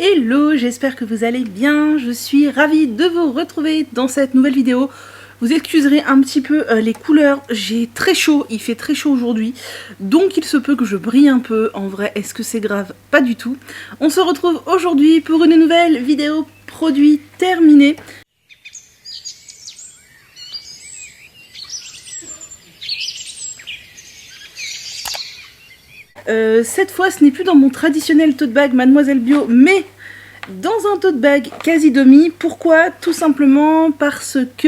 Hello, j'espère que vous allez bien, je suis ravie de vous retrouver dans cette nouvelle vidéo. Vous excuserez un petit peu les couleurs, j'ai très chaud, il fait très chaud aujourd'hui, donc il se peut que je brille un peu. En vrai, est-ce que c'est grave? Pas du tout. On se retrouve aujourd'hui pour une nouvelle vidéo produit terminé. Cette fois, ce n'est plus dans mon traditionnel tote bag Mademoiselle Bio, mais dans un tote bag quasi demi. Pourquoi? Tout simplement parce que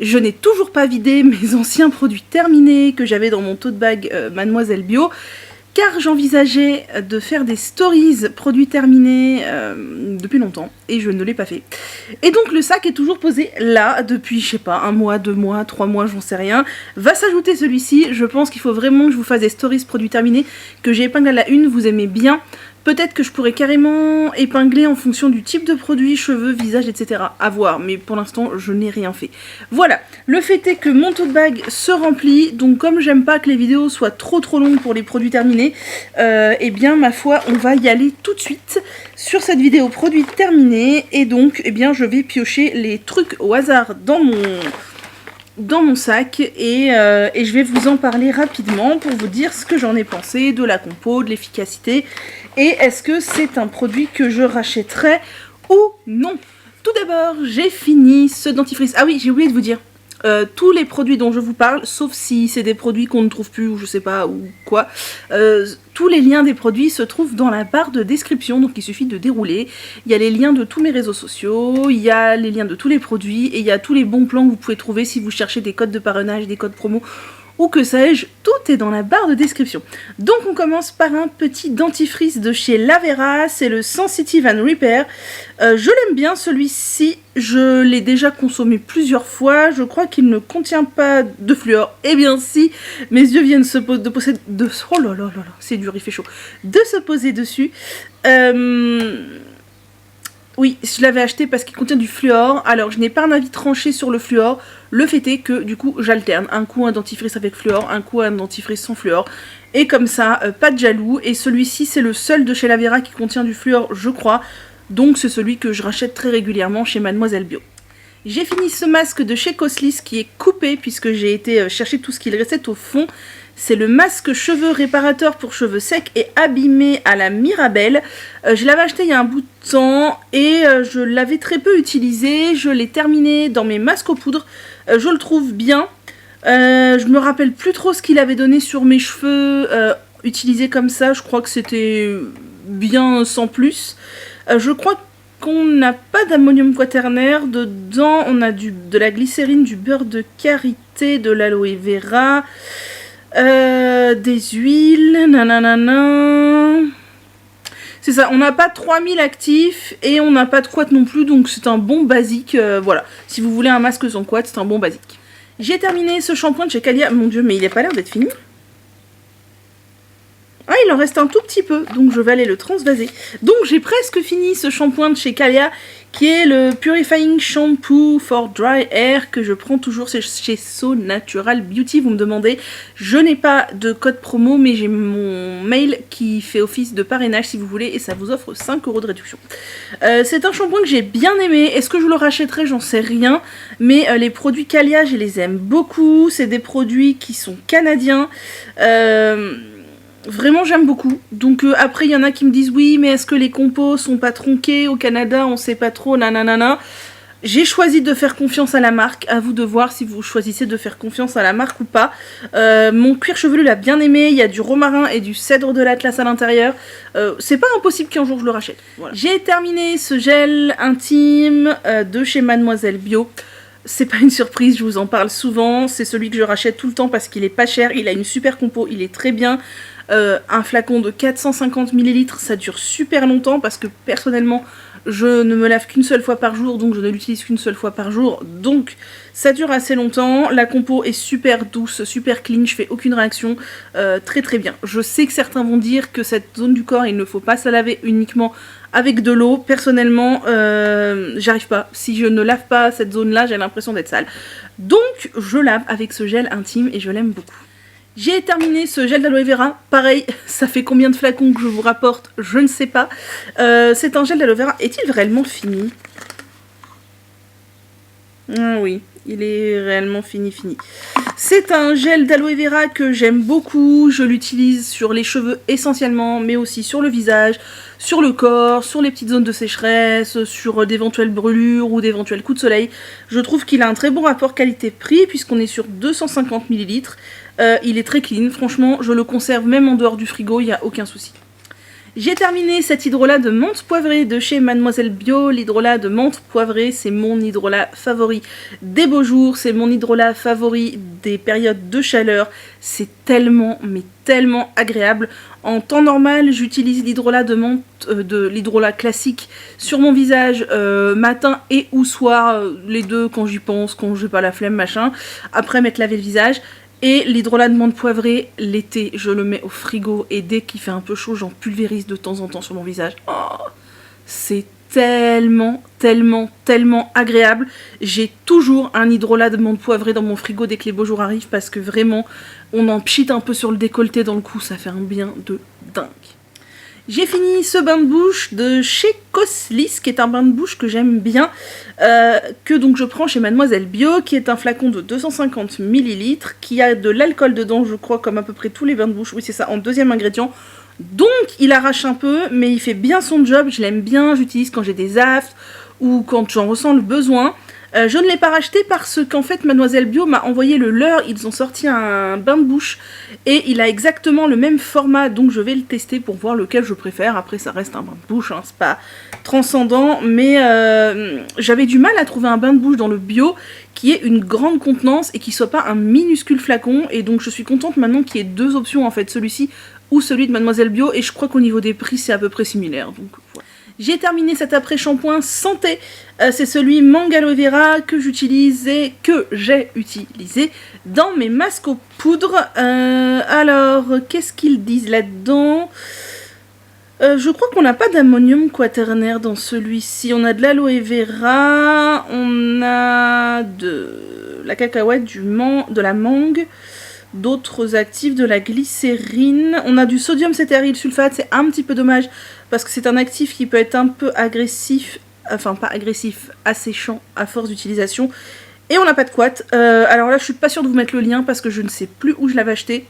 je n'ai toujours pas vidé mes anciens produits terminés que j'avais dans mon tote bag Mademoiselle Bio, car j'envisageais de faire des stories produits terminés depuis longtemps et je ne l'ai pas fait. Et donc le sac est toujours posé là depuis, je sais pas, 1 mois, 2 mois, 3 mois, j'en sais rien. Va s'ajouter celui-ci, je pense qu'il faut vraiment que je vous fasse des stories produits terminés que j'ai épinglé à la une, vous aimez bien. Peut-être que je pourrais carrément épingler en fonction du type de produit, cheveux, visage, etc. À voir, mais pour l'instant, je n'ai rien fait. Voilà, le fait est que mon tote bag se remplit, donc comme j'aime pas que les vidéos soient trop longues pour les produits terminés, eh bien, ma foi, on va y aller tout de suite sur cette vidéo produit terminé, et donc, eh bien, je vais piocher les trucs au hasard dans mon sac et je vais vous en parler rapidement pour vous dire ce que j'en ai pensé de la compo, de l'efficacité et est-ce que c'est un produit que je rachèterais ou non. Tout d'abord, j'ai fini ce dentifrice. Ah oui, j'ai oublié de vous dire. Tous les produits dont je vous parle, sauf si c'est des produits qu'on ne trouve plus ou je sais pas ou quoi, tous les liens des produits se trouvent dans la barre de description, donc il suffit de dérouler. Il y a les liens de tous mes réseaux sociaux, il y a les liens de tous les produits et il y a tous les bons plans que vous pouvez trouver si vous cherchez des codes de parrainage, des codes promo ou que sais-je, tout est dans la barre de description. Donc on commence par un petit dentifrice de chez Lavera, c'est le Sensitive and Repair. Je l'aime bien celui-ci, je l'ai déjà consommé plusieurs fois, je crois qu'il ne contient pas de fluor. Eh bien si, mes yeux viennent oh là là là là, c'est dur, il fait chaud. De se poser dessus. Oui, je l'avais acheté parce qu'il contient du fluor. Alors, je n'ai pas un avis tranché sur le fluor. Le fait est que, du coup, j'alterne. Un coup, un dentifrice avec fluor, un coup, un dentifrice sans fluor. Et comme ça, pas de jaloux. Et celui-ci, c'est le seul de chez Lavera qui contient du fluor, je crois. Donc, c'est celui que je rachète très régulièrement chez Mademoiselle Bio. J'ai fini ce masque de chez Coslis qui est coupé puisque j'ai été chercher tout ce qu'il restait au fond. C'est le masque cheveux réparateur pour cheveux secs et abîmés à la Mirabelle. Je l'avais acheté il y a un bout de temps et je l'avais très peu utilisé. Je l'ai terminé dans mes masques aux poudres. Je le trouve bien. Je me rappelle plus trop ce qu'il avait donné sur mes cheveux utilisés comme ça. Je crois que c'était bien sans plus. Je crois qu'on n'a pas d'ammonium quaternaire. Dedans, on a de la glycérine, du beurre de karité, de l'aloe vera... des huiles, nanana. C'est ça, on n'a pas 3000 actifs et on n'a pas de couette non plus, donc c'est un bon basique. Voilà, si vous voulez un masque sans couette, c'est un bon basique. J'ai terminé ce shampoing de chez Calia. Mon dieu, mais il n'a pas l'air d'être fini. Ah, il en reste un tout petit peu, donc je vais aller le transvaser. Donc j'ai presque fini ce shampoing de chez Calia, qui est le Purifying Shampoo for Dry Hair, que je prends toujours chez So Natural Beauty. Vous me demandez, je n'ai pas de code promo, mais j'ai mon mail qui fait office de parrainage si vous voulez, et ça vous offre 5 € de réduction. C'est un shampoing que j'ai bien aimé. Est-ce que je le rachèterai? J'en sais rien, mais les produits Calia, je les aime beaucoup. C'est des produits qui sont canadiens. Vraiment j'aime beaucoup. Donc après il y en a qui me disent oui mais est-ce que les compos sont pas tronqués au Canada, on sait pas trop, nanana. J'ai choisi de faire confiance à la marque, à vous de voir si vous choisissez de faire confiance à la marque ou pas. Mon cuir chevelu l'a bien aimé, il y a du romarin et du cèdre de l'Atlas à l'intérieur. C'est pas impossible qu'un jour je le rachète. Voilà. J'ai terminé ce gel intime de chez Mademoiselle Bio. C'est pas une surprise, je vous en parle souvent, c'est celui que je rachète tout le temps parce qu'il est pas cher, il a une super compo, il est très bien. Un flacon de 450 ml, ça dure super longtemps parce que personnellement je ne me lave qu'une seule fois par jour, donc je ne l'utilise qu'une seule fois par jour, donc ça dure assez longtemps. La compo est super douce, super clean, je fais aucune réaction, très très bien. Je sais que certains vont dire que cette zone du corps il ne faut pas se laver uniquement avec de l'eau. Personnellement j'arrive pas, si je ne lave pas cette zone là j'ai l'impression d'être sale, donc je lave avec ce gel intime et je l'aime beaucoup. J'ai terminé ce gel d'aloe vera, pareil, ça fait combien de flacons que je vous rapporte, je ne sais pas. C'est un gel d'aloe vera, est-il réellement fini? Ah oui, il est réellement fini. C'est un gel d'aloe vera que j'aime beaucoup, je l'utilise sur les cheveux essentiellement, mais aussi sur le visage, sur le corps, sur les petites zones de sécheresse, sur d'éventuelles brûlures ou d'éventuels coups de soleil. Je trouve qu'il a un très bon rapport qualité-prix puisqu'on est sur 250 ml. Il est très clean, franchement, je le conserve même en dehors du frigo, il n'y a aucun souci. J'ai terminé cet hydrolat de menthe poivrée de chez Mademoiselle Bio. L'hydrolat de menthe poivrée, c'est mon hydrolat favori des beaux jours, c'est mon hydrolat favori des périodes de chaleur. C'est tellement, mais tellement agréable. En temps normal, j'utilise l'hydrolat de menthe, l'hydrolat classique sur mon visage matin et ou soir, les deux quand j'y pense, quand j'ai pas la flemme, machin, après m'être lavé le visage. Et l'hydrolat de menthe poivrée, l'été, je le mets au frigo et dès qu'il fait un peu chaud, j'en pulvérise de temps en temps sur mon visage. Oh, c'est tellement, tellement, tellement agréable. J'ai toujours un hydrolat de menthe poivrée dans mon frigo dès que les beaux jours arrivent parce que vraiment, on en pchite un peu sur le décolleté dans le cou, ça fait un bien de dingue. J'ai fini ce bain de bouche de chez Coslis, qui est un bain de bouche que j'aime bien, que donc je prends chez Mademoiselle Bio, qui est un flacon de 250 ml, qui a de l'alcool dedans, je crois, comme à peu près tous les bains de bouche, oui c'est ça, en deuxième ingrédient. Donc il arrache un peu, mais il fait bien son job, je l'aime bien, j'utilise quand j'ai des aftes, ou quand j'en ressens le besoin. Je ne l'ai pas racheté parce qu'en fait Mademoiselle Bio m'a envoyé le leur, ils ont sorti un bain de bouche et il a exactement le même format, donc je vais le tester pour voir lequel je préfère. Après ça reste un bain de bouche, hein, c'est pas transcendant, mais j'avais du mal à trouver un bain de bouche dans le bio qui ait une grande contenance et qui soit pas un minuscule flacon, et donc je suis contente maintenant qu'il y ait deux options en fait, celui-ci ou celui de Mademoiselle Bio, et je crois qu'au niveau des prix c'est à peu près similaire, donc voilà. J'ai terminé cet après-shampoing santé, c'est celui Mangue Aloe Vera que j'utilise et que j'ai utilisé dans mes masques aux poudres. Alors, qu'est-ce qu'ils disent là-dedans? Je crois qu'on n'a pas d'ammonium quaternaire dans celui-ci. On a de l'aloe vera, on a de la cacahuète, de la mangue, d'autres actifs, de la glycérine. On a du sodium cétéaryl sulfate, c'est un petit peu dommage parce que c'est un actif qui peut être un peu agressif, enfin pas agressif, asséchant à force d'utilisation. Et on n'a pas de quat. Alors là je suis pas sûre de vous mettre le lien parce que je ne sais plus où je l'avais acheté.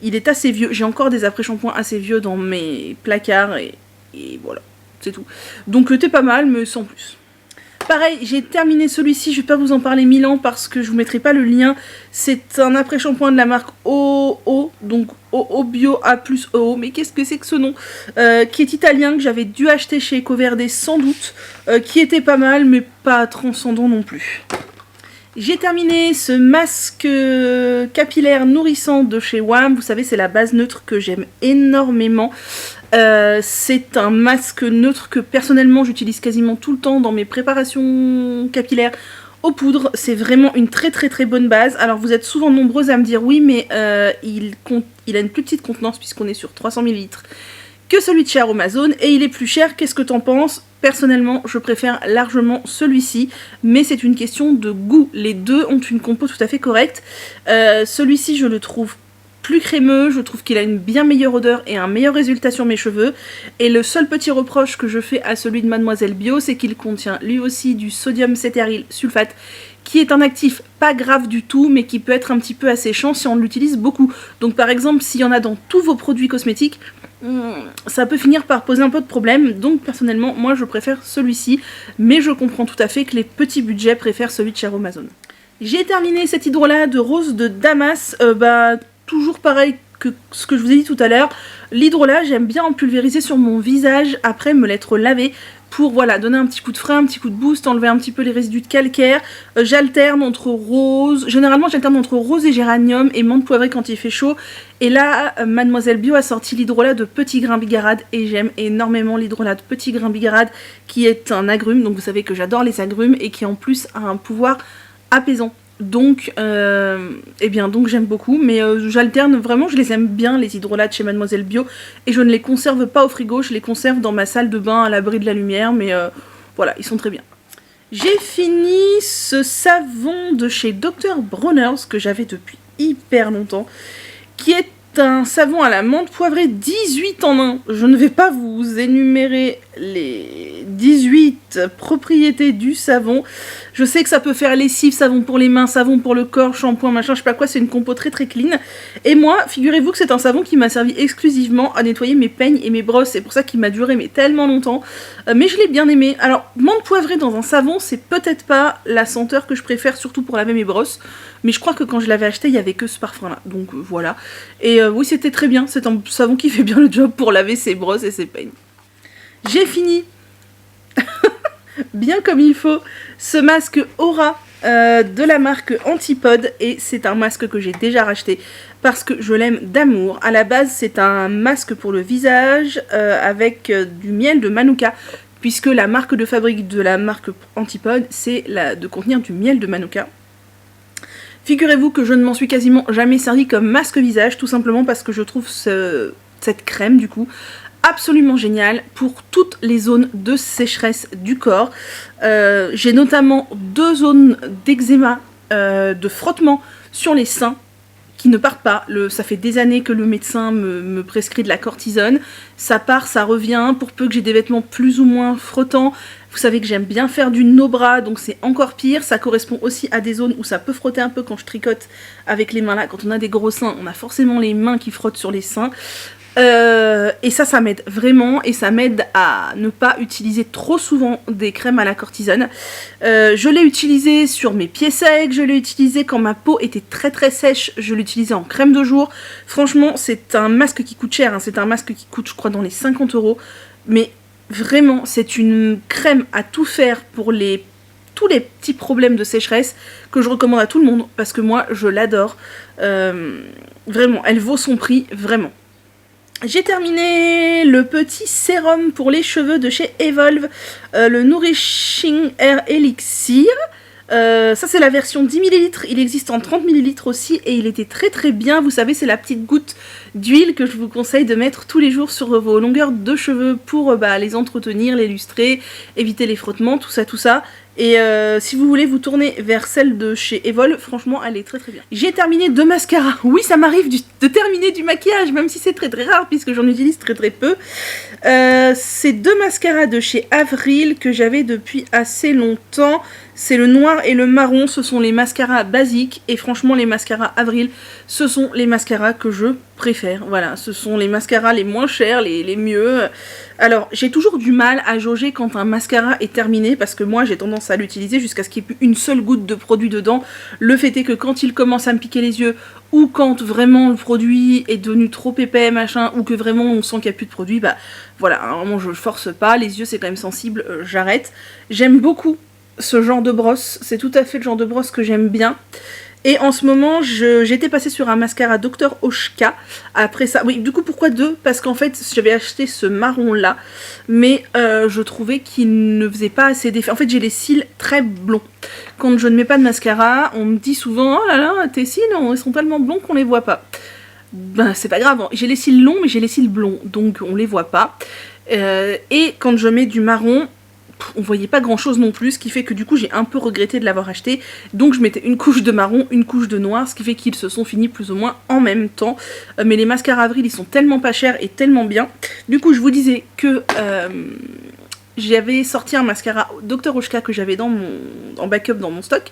Il est assez vieux, j'ai encore des après-shampoings assez vieux dans mes placards et voilà, c'est tout. Donc t'es pas mal mais sans plus. Pareil, j'ai terminé celui-ci, je vais pas vous en parler 1000 ans parce que je vous mettrai pas le lien. C'est un après-shampoing de la marque OO, donc OO Bio A plus OO, mais qu'est-ce que c'est que ce nom, qui est italien, que j'avais dû acheter chez Ecoverde sans doute, qui était pas mal, mais pas transcendant non plus. J'ai terminé ce masque capillaire nourrissant de chez WAM. Vous savez, c'est la base neutre que j'aime énormément. C'est un masque neutre que personnellement j'utilise quasiment tout le temps dans mes préparations capillaires aux poudres. C'est vraiment une très très très bonne base. Alors vous êtes souvent nombreuses à me dire oui, mais il a une plus petite contenance puisqu'on est sur 300 ml que celui de chez Aromazone et il est plus cher. Qu'est-ce que t'en penses? Personnellement, je préfère largement celui-ci, mais c'est une question de goût. Les deux ont une compo tout à fait correcte. Celui-ci, je le trouve plus crémeux, je trouve qu'il a une bien meilleure odeur et un meilleur résultat sur mes cheveux. Et le seul petit reproche que je fais à celui de Mademoiselle Bio, c'est qu'il contient lui aussi du sodium cétéaryl sulfate, qui est un actif pas grave du tout, mais qui peut être un petit peu asséchant si on l'utilise beaucoup. Donc par exemple, s'il y en a dans tous vos produits cosmétiques, ça peut finir par poser un peu de problème. Donc personnellement, moi je préfère celui-ci, mais je comprends tout à fait que les petits budgets préfèrent celui de chez Aromazone. J'ai terminé cet hydrolat de rose de Damas, toujours pareil que ce que je vous ai dit tout à l'heure. L'hydrolat, j'aime bien en pulvériser sur mon visage après me l'être lavé pour voilà, donner un petit coup de frein, un petit coup de boost, enlever un petit peu les résidus de calcaire. J'alterne entre rose, généralement j'alterne entre rose et géranium et menthe poivrée quand il fait chaud. Et là, Mademoiselle Bio a sorti l'hydrolat de petit grain bigarade et j'aime énormément l'hydrolat de petit grain bigarade qui est un agrume, donc vous savez que j'adore les agrumes et qui en plus a un pouvoir apaisant. Donc, donc j'aime beaucoup, mais j'alterne vraiment, je les aime bien les hydrolats de chez Mademoiselle Bio et je ne les conserve pas au frigo, je les conserve dans ma salle de bain à l'abri de la lumière, mais voilà, ils sont très bien. J'ai fini ce savon de chez Dr Bronner's que j'avais depuis hyper longtemps qui est un savon à la menthe poivrée 18 en 1. Je ne vais pas vous énumérer les 18 propriétés du savon. Je sais que ça peut faire lessive, savon pour les mains, savon pour le corps, shampoing, machin, je sais pas quoi, c'est une compo très très clean. Et moi, figurez-vous que c'est un savon qui m'a servi exclusivement à nettoyer mes peignes et mes brosses, c'est pour ça qu'il m'a duré mais tellement longtemps. Mais je l'ai bien aimé. Alors, menthe poivrée dans un savon, c'est peut-être pas la senteur que je préfère, surtout pour laver mes brosses. Mais je crois que quand je l'avais acheté, il y avait que ce parfum-là. Donc voilà. Et oui, c'était très bien. C'est un savon qui fait bien le job pour laver ses brosses et ses peignes. J'ai fini, bien comme il faut, ce masque Aura de la marque Antipode. Et c'est un masque que j'ai déjà racheté parce que je l'aime d'amour. À la base, c'est un masque pour le visage avec du miel de Manuka. Puisque la marque de fabrique de la marque Antipode, c'est de contenir du miel de Manuka. Figurez-vous que je ne m'en suis quasiment jamais servi comme masque visage, tout simplement parce que je trouve cette crème, du coup, absolument géniale pour toutes les zones de sécheresse du corps. J'ai notamment 2 zones d'eczéma, de frottement sur les seins, qui ne partent pas. Ça fait des années que le médecin me prescrit de la cortisone. Ça part, ça revient, pour peu que j'ai des vêtements plus ou moins frottants. Vous savez que j'aime bien faire du no-bras, donc c'est encore pire. Ça correspond aussi à des zones où ça peut frotter un peu quand je tricote avec les mains là. Quand on a des gros seins, on a forcément les mains qui frottent sur les seins. Et ça m'aide vraiment, et ça m'aide à ne pas utiliser trop souvent des crèmes à la cortisone. Je l'ai utilisé sur mes pieds secs, je l'ai utilisé quand ma peau était très très sèche, je l'utilisais en crème de jour. Franchement, c'est un masque qui coûte cher, hein. C'est un masque qui coûte je crois dans les 50 €, mais vraiment c'est une crème à tout faire pour tous les petits problèmes de sécheresse que je recommande à tout le monde, parce que moi je l'adore. Vraiment, elle vaut son prix, vraiment. J'ai terminé le petit sérum pour les cheveux de chez Evolve, le Nourishing Air Elixir. Ça c'est la version 10 ml, il existe en 30 ml aussi et il était très très bien. Vous savez, c'est la petite goutte d'huile que je vous conseille de mettre tous les jours sur vos longueurs de cheveux pour les entretenir, les lustrer, éviter les frottements, tout ça tout ça. Et si vous voulez vous tourner vers celle de chez Evolve, franchement elle est très très bien. J'ai terminé 2 mascaras. Oui, ça m'arrive de terminer du maquillage, même si c'est très très rare puisque j'en utilise très très peu. C'est 2 mascaras de chez Avril que j'avais depuis assez longtemps. C'est le noir et le marron, ce sont les mascaras basiques. Et franchement les mascaras Avril, ce sont les mascaras que je préfère. Voilà, ce sont les mascaras les moins chers, les mieux. Alors, j'ai toujours du mal à jauger quand un mascara est terminé, parce que moi j'ai tendance à l'utiliser jusqu'à ce qu'il n'y ait plus une seule goutte de produit dedans. Le fait est que quand il commence à me piquer les yeux, ou quand vraiment le produit est devenu trop épais, machin, ou que vraiment on sent qu'il n'y a plus de produit, bah voilà, à un moment je force pas, les yeux c'est quand même sensible, j'arrête. J'aime beaucoup ce genre de brosse, c'est tout à fait le genre de brosse que j'aime bien. Et en ce moment, j'étais passée sur un mascara Dr Oshka. Après ça, oui, du coup, pourquoi 2? Parce qu'en fait, j'avais acheté ce marron-là, mais je trouvais qu'il ne faisait pas assez d'effet. En fait, j'ai les cils très blonds. Quand je ne mets pas de mascara, on me dit souvent « Oh là là, tes cils, ils sont tellement blonds qu'on les voit pas. » Ben, c'est pas grave, j'ai les cils longs, mais j'ai les cils blonds, donc on les voit pas. Et quand je mets du marron, on voyait pas grand chose non plus, ce qui fait que du coup j'ai un peu regretté de l'avoir acheté. Donc je mettais une couche de marron, une couche de noir, ce qui fait qu'ils se sont finis plus ou moins en même temps. Mais les mascaras Avril ils sont tellement pas chers et tellement bien. Du coup je vous disais que j'avais sorti un mascara Dr Oshka que j'avais en backup dans mon stock.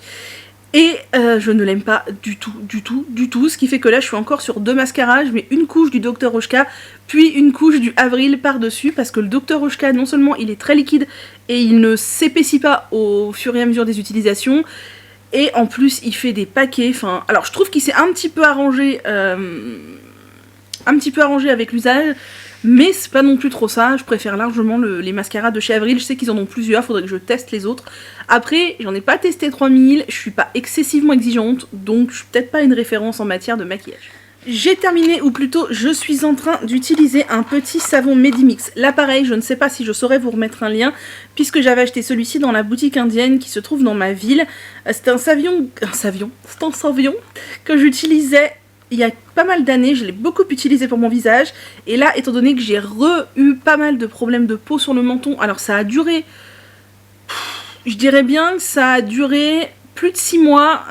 Et je ne l'aime pas du tout, ce qui fait que là je suis encore sur 2 mascaras, je mets une couche du Dr Oshka, puis une couche du Avril par-dessus, parce que le Dr Oshka, non seulement il est très liquide, et il ne s'épaissit pas au fur et à mesure des utilisations, et en plus il fait des paquets, enfin... Alors je trouve qu'il s'est un petit peu arrangé avec l'usage, mais c'est pas non plus trop ça, je préfère largement les mascaras de chez Avril, je sais qu'ils en ont plusieurs, faudrait que je teste les autres. Après, j'en ai pas testé 3000, je suis pas excessivement exigeante, donc je suis peut-être pas une référence en matière de maquillage. J'ai terminé, ou plutôt je suis en train d'utiliser un petit savon Medimix. Là pareil, je ne sais pas si je saurais vous remettre un lien, puisque j'avais acheté celui-ci dans la boutique indienne qui se trouve dans ma ville. C'est un savon que j'utilisais il y a pas mal d'années, je l'ai beaucoup utilisé pour mon visage, et là, étant donné que j'ai eu pas mal de problèmes de peau sur le menton, alors ça a duré, je dirais bien que ça a duré plus de 6 mois,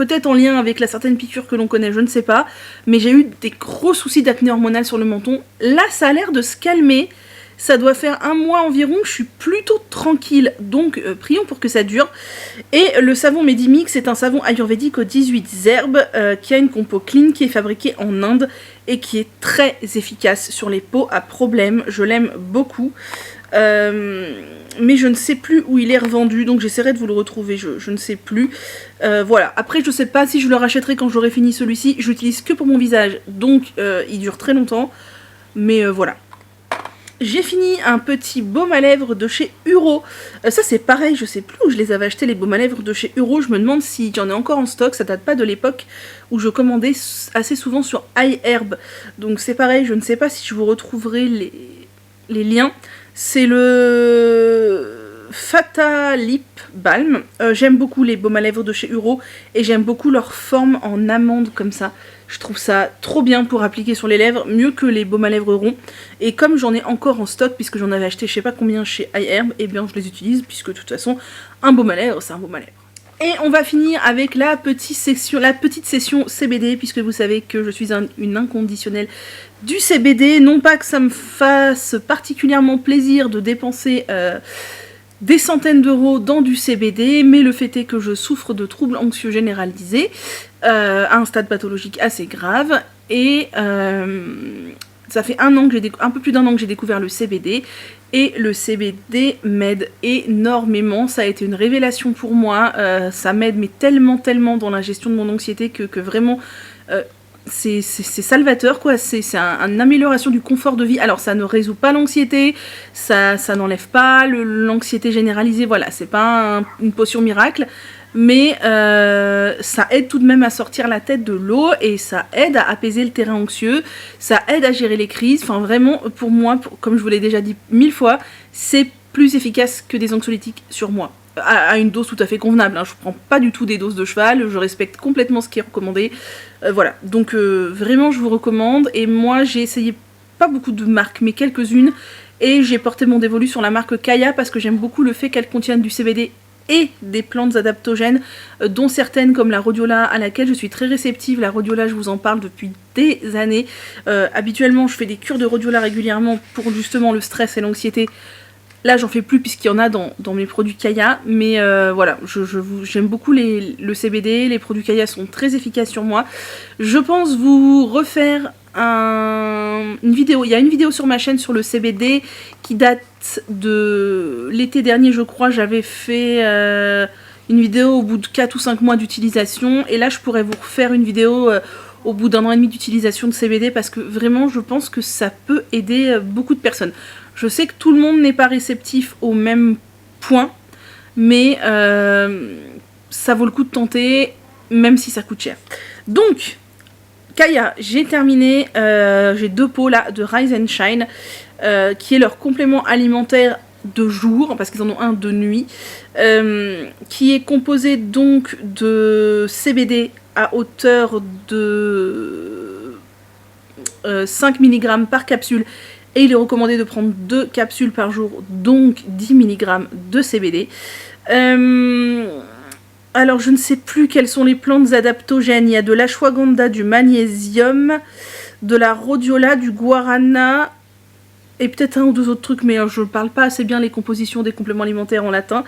peut-être en lien avec la certaine piqûre que l'on connaît, je ne sais pas, mais j'ai eu des gros soucis d'acné hormonal sur le menton. Là, ça a l'air de se calmer. Ça doit faire 1 mois environ, je suis plutôt tranquille, donc prions pour que ça dure. Et le savon Medimix, c'est un savon ayurvédique aux 18 herbes qui a une compo clean, qui est fabriquée en Inde et qui est très efficace sur les peaux à problème. Je l'aime beaucoup, mais je ne sais plus où il est revendu, donc j'essaierai de vous le retrouver, je ne sais plus. Voilà, après je sais pas si je le rachèterai quand j'aurai fini celui-ci, je l'utilise que pour mon visage, donc il dure très longtemps, mais voilà. J'ai fini un petit baume à lèvres de chez Uro. Ça c'est pareil, je sais plus où je les avais achetés les baumes à lèvres de chez Uro. Je me demande s'il y en a encore en stock. Ça date pas de l'époque où je commandais assez souvent sur iHerb. Donc c'est pareil, je ne sais pas si je vous retrouverai les liens. C'est le Fata Lip Balm. J'aime beaucoup les baumes à lèvres de chez Uro et j'aime beaucoup leur forme en amande comme ça. Je trouve ça trop bien pour appliquer sur les lèvres, mieux que les baumes à lèvres ronds. Et comme j'en ai encore en stock, puisque j'en avais acheté je sais pas combien chez iHerb, et bien je les utilise, puisque de toute façon, un baume à lèvres, c'est un baume à lèvres. Et on va finir avec la petite session CBD, puisque vous savez que je suis une inconditionnelle du CBD. Non pas que ça me fasse particulièrement plaisir de dépenser des centaines d'euros dans du CBD, mais le fait est que je souffre de troubles anxieux généralisés, à un stade pathologique assez grave, et ça fait un peu plus d'1 an que j'ai découvert le CBD, et le CBD m'aide énormément. Ça a été une révélation pour moi, ça m'aide mais tellement dans la gestion de mon anxiété que vraiment c'est salvateur quoi, c'est une amélioration du confort de vie. Alors ça ne résout pas l'anxiété, ça n'enlève pas l'anxiété généralisée, voilà, c'est pas une potion miracle, mais ça aide tout de même à sortir la tête de l'eau et ça aide à apaiser le terrain anxieux, ça aide à gérer les crises. Enfin vraiment pour moi, comme je vous l'ai déjà dit 1000 fois, c'est plus efficace que des anxiolytiques sur moi. À une dose tout à fait convenable, hein. Je prends pas du tout des doses de cheval, je respecte complètement ce qui est recommandé, voilà, donc vraiment je vous recommande. Et moi j'ai essayé pas beaucoup de marques mais quelques-unes, et j'ai porté mon dévolu sur la marque Kaya parce que j'aime beaucoup le fait qu'elle contienne du CBD et des plantes adaptogènes, dont certaines comme la rhodiola à laquelle je suis très réceptive. La rhodiola, je vous en parle depuis des années, habituellement je fais des cures de rhodiola régulièrement pour justement le stress et l'anxiété. Là, j'en fais plus puisqu'il y en a dans mes produits Kaya, mais voilà, j'aime beaucoup le CBD, les produits Kaya sont très efficaces sur moi. Je pense vous refaire une vidéo, il y a une vidéo sur ma chaîne sur le CBD qui date de l'été dernier, je crois. J'avais fait une vidéo au bout de 4 ou 5 mois d'utilisation, et là je pourrais vous refaire une vidéo au bout d'1 an et demi d'utilisation de CBD, parce que vraiment je pense que ça peut aider beaucoup de personnes. Je sais que tout le monde n'est pas réceptif au même point, mais ça vaut le coup de tenter, même si ça coûte cher. Donc, Kaya, j'ai terminé, j'ai 2 pots là de Rise and Shine, qui est leur complément alimentaire de jour, parce qu'ils en ont un de nuit, qui est composé donc de CBD à hauteur de 5 mg par capsule, et il est recommandé de prendre 2 capsules par jour, donc 10 mg de CBD. Alors je ne sais plus quelles sont les plantes adaptogènes. Il y a de l'ashwagandha, du magnésium, de la rhodiola, du guarana, et peut-être 1 ou 2 autres trucs, mais je ne parle pas assez bien les compositions des compléments alimentaires en latin.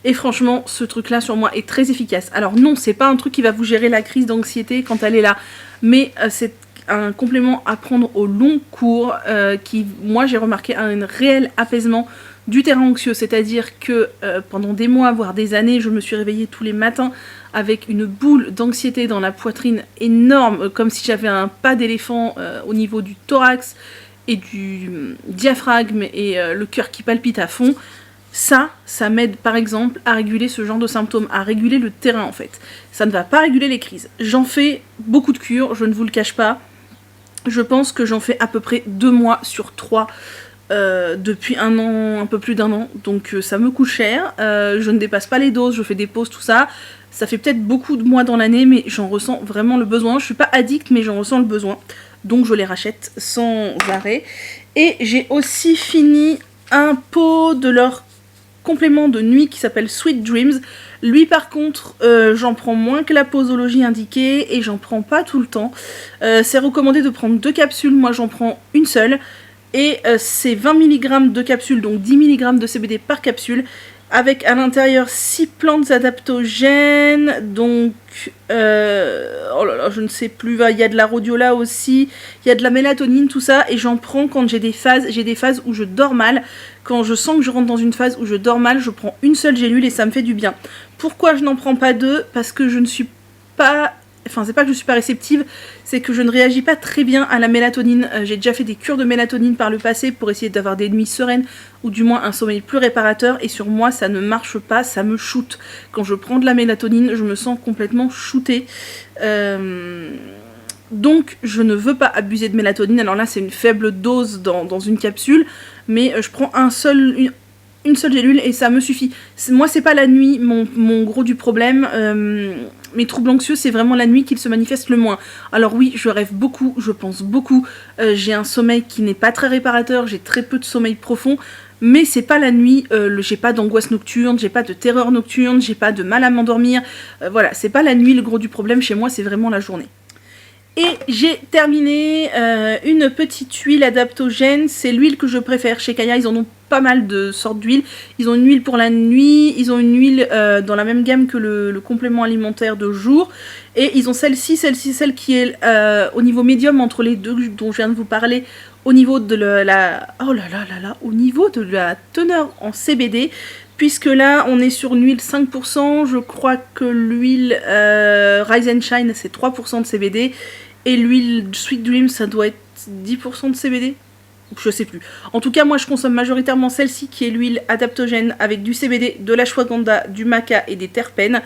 Et franchement, ce truc-là sur moi est très efficace. Alors non, c'est pas un truc qui va vous gérer la crise d'anxiété quand elle est là, mais c'est un complément à prendre au long cours qui, moi, j'ai remarqué un réel apaisement du terrain anxieux. C'est-à-dire que pendant des mois, voire des années, je me suis réveillée tous les matins avec une boule d'anxiété dans la poitrine énorme, comme si j'avais un pas d'éléphant au niveau du thorax et du diaphragme, et le cœur qui palpite à fond. Ça m'aide par exemple à réguler ce genre de symptômes, à réguler le terrain en fait. Ça ne va pas réguler les crises. J'en fais beaucoup de cures, je ne vous le cache pas. Je pense que j'en fais à peu près 2 mois sur 3 depuis 1 an, un peu plus d'1 an. Donc ça me coûte cher, je ne dépasse pas les doses, je fais des pauses, tout ça. Ça fait peut-être beaucoup de mois dans l'année, mais j'en ressens vraiment le besoin. Je suis pas addict, mais j'en ressens le besoin. Donc je les rachète sans arrêt. Et j'ai aussi fini un pot de leur complément de nuit qui s'appelle Sweet Dreams. Lui par contre, j'en prends moins que la posologie indiquée et j'en prends pas tout le temps. C'est recommandé de prendre 2 capsules, moi j'en prends une seule. Et c'est 20 mg de capsules, donc 10 mg de CBD par capsule, avec à l'intérieur 6 plantes adaptogènes, donc oh là là, je ne sais plus, il y a de la rhodiola aussi, il y a de la mélatonine, tout ça, et j'en prends quand j'ai des phases où je dors mal. Quand je sens que je rentre dans une phase où je dors mal, je prends une seule gélule et ça me fait du bien. Pourquoi je n'en prends pas 2? Parce que je ne suis pas... Enfin, c'est pas que je suis pas réceptive, c'est que je ne réagis pas très bien à la mélatonine. J'ai déjà fait des cures de mélatonine par le passé pour essayer d'avoir des nuits sereines ou du moins un sommeil plus réparateur. Et sur moi, ça ne marche pas, ça me shoot. Quand je prends de la mélatonine, je me sens complètement shootée. Donc, je ne veux pas abuser de mélatonine. Alors là, c'est une faible dose dans une capsule, mais je prends une seule gélule et ça me suffit. Moi, c'est pas la nuit mon gros du problème. Mes troubles anxieux, c'est vraiment la nuit qu'ils se manifestent le moins. Alors oui, je rêve beaucoup, je pense beaucoup. J'ai un sommeil qui n'est pas très réparateur, j'ai très peu de sommeil profond. Mais c'est pas la nuit, j'ai pas d'angoisse nocturne, j'ai pas de terreur nocturne, j'ai pas de mal à m'endormir. Voilà, c'est pas la nuit le gros du problème chez moi, c'est vraiment la journée. Et j'ai terminé une petite huile adaptogène, c'est l'huile que je préfère. Chez Kaya, ils en ont pas mal de sortes d'huile. Ils ont une huile pour la nuit, ils ont une huile dans la même gamme que le complément alimentaire de jour. Et ils ont celle qui est au niveau médium entre les deux dont je viens de vous parler, au niveau de au niveau de la teneur en CBD. Puisque là, on est sur une huile 5%, je crois que l'huile Rise and Shine, c'est 3% de CBD. Et l'huile Sweet Dream, ça doit être 10% de CBD. Je sais plus. En tout cas, moi, je consomme majoritairement celle-ci, qui est l'huile adaptogène avec du CBD, de l'ashwagandha, du maca et des terpènes,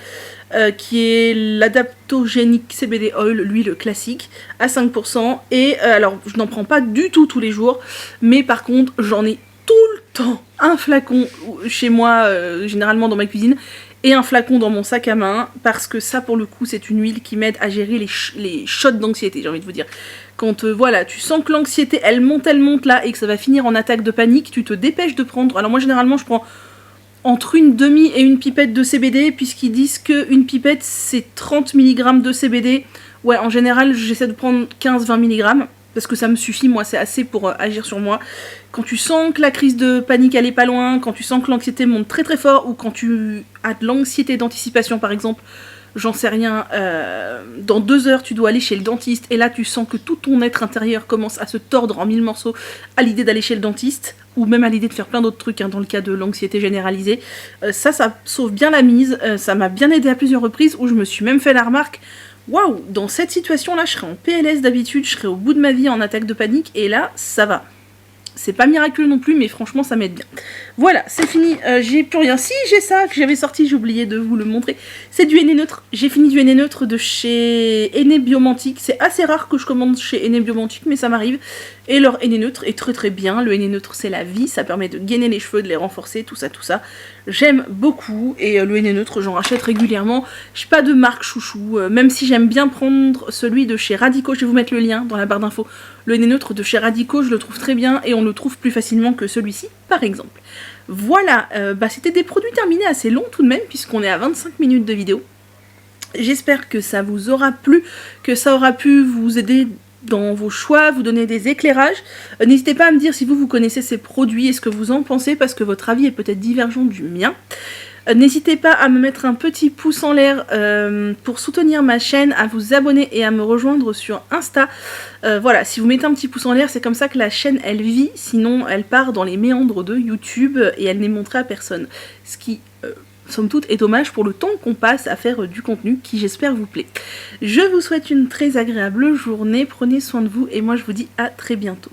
qui est l'adaptogénique CBD Oil, l'huile classique, à 5%. Et alors, je n'en prends pas du tout tous les jours, mais par contre, j'en ai tout le temps un flacon chez moi, généralement dans ma cuisine, et un flacon dans mon sac à main, parce que ça, pour le coup, c'est une huile qui m'aide à gérer les shots d'anxiété, j'ai envie de vous dire. Quand voilà, tu sens que l'anxiété, elle monte là, et que ça va finir en attaque de panique, tu te dépêches de prendre. Alors moi, généralement, je prends entre une demi et une pipette de CBD, puisqu'ils disent qu'une pipette, c'est 30 mg de CBD. Ouais, en général, j'essaie de prendre 15-20 mg, parce que ça me suffit, moi, c'est assez pour agir sur moi. Quand tu sens que la crise de panique, elle est pas loin, quand tu sens que l'anxiété monte très très fort, ou quand tu as de l'anxiété d'anticipation, par exemple, j'en sais rien, dans 2 heures, tu dois aller chez le dentiste, et là, tu sens que tout ton être intérieur commence à se tordre en 1000 morceaux à l'idée d'aller chez le dentiste, ou même à l'idée de faire plein d'autres trucs, hein, dans le cas de l'anxiété généralisée. Ça sauve bien la mise, ça m'a bien aidé à plusieurs reprises, où je me suis même fait la remarque, waouh, dans cette situation-là, je serais en PLS d'habitude, je serais au bout de ma vie en attaque de panique, et là, ça va. C'est pas miraculeux non plus, mais franchement, ça m'aide bien. Voilà, c'est fini, j'ai plus rien. Si, j'ai ça que j'avais sorti, j'ai oublié de vous le montrer. C'est du henné neutre. J'ai fini du henné neutre de chez Henné Biomantique. C'est assez rare que je commande chez Henné Biomantique, mais ça m'arrive. Et leur henné neutre est très très bien. Le henné neutre, c'est la vie, ça permet de gainer les cheveux, de les renforcer, tout ça, tout ça. J'aime beaucoup, et le henné neutre, j'en rachète régulièrement. Je suis pas de marque chouchou, même si j'aime bien prendre celui de chez Radico. Je vais vous mettre le lien dans la barre d'infos. Le henné neutre de chez Radico, je le trouve très bien, et on le trouve plus facilement que celui-ci, par exemple. Voilà, c'était des produits terminés assez longs tout de même, puisqu'on est à 25 minutes de vidéo. J'espère que ça vous aura plu, que ça aura pu vous aider dans vos choix, vous donner des éclairages. N'hésitez pas à me dire si vous connaissez ces produits et ce que vous en pensez, parce que votre avis est peut-être divergent du mien. N'hésitez pas à me mettre un petit pouce en l'air pour soutenir ma chaîne, à vous abonner et à me rejoindre sur Insta. Voilà, si vous mettez un petit pouce en l'air, c'est comme ça que la chaîne, elle vit, sinon elle part dans les méandres de YouTube et elle n'est montrée à personne. Ce qui, somme toute, est dommage pour le temps qu'on passe à faire du contenu qui, j'espère, vous plaît. Je vous souhaite une très agréable journée, prenez soin de vous et moi je vous dis à très bientôt.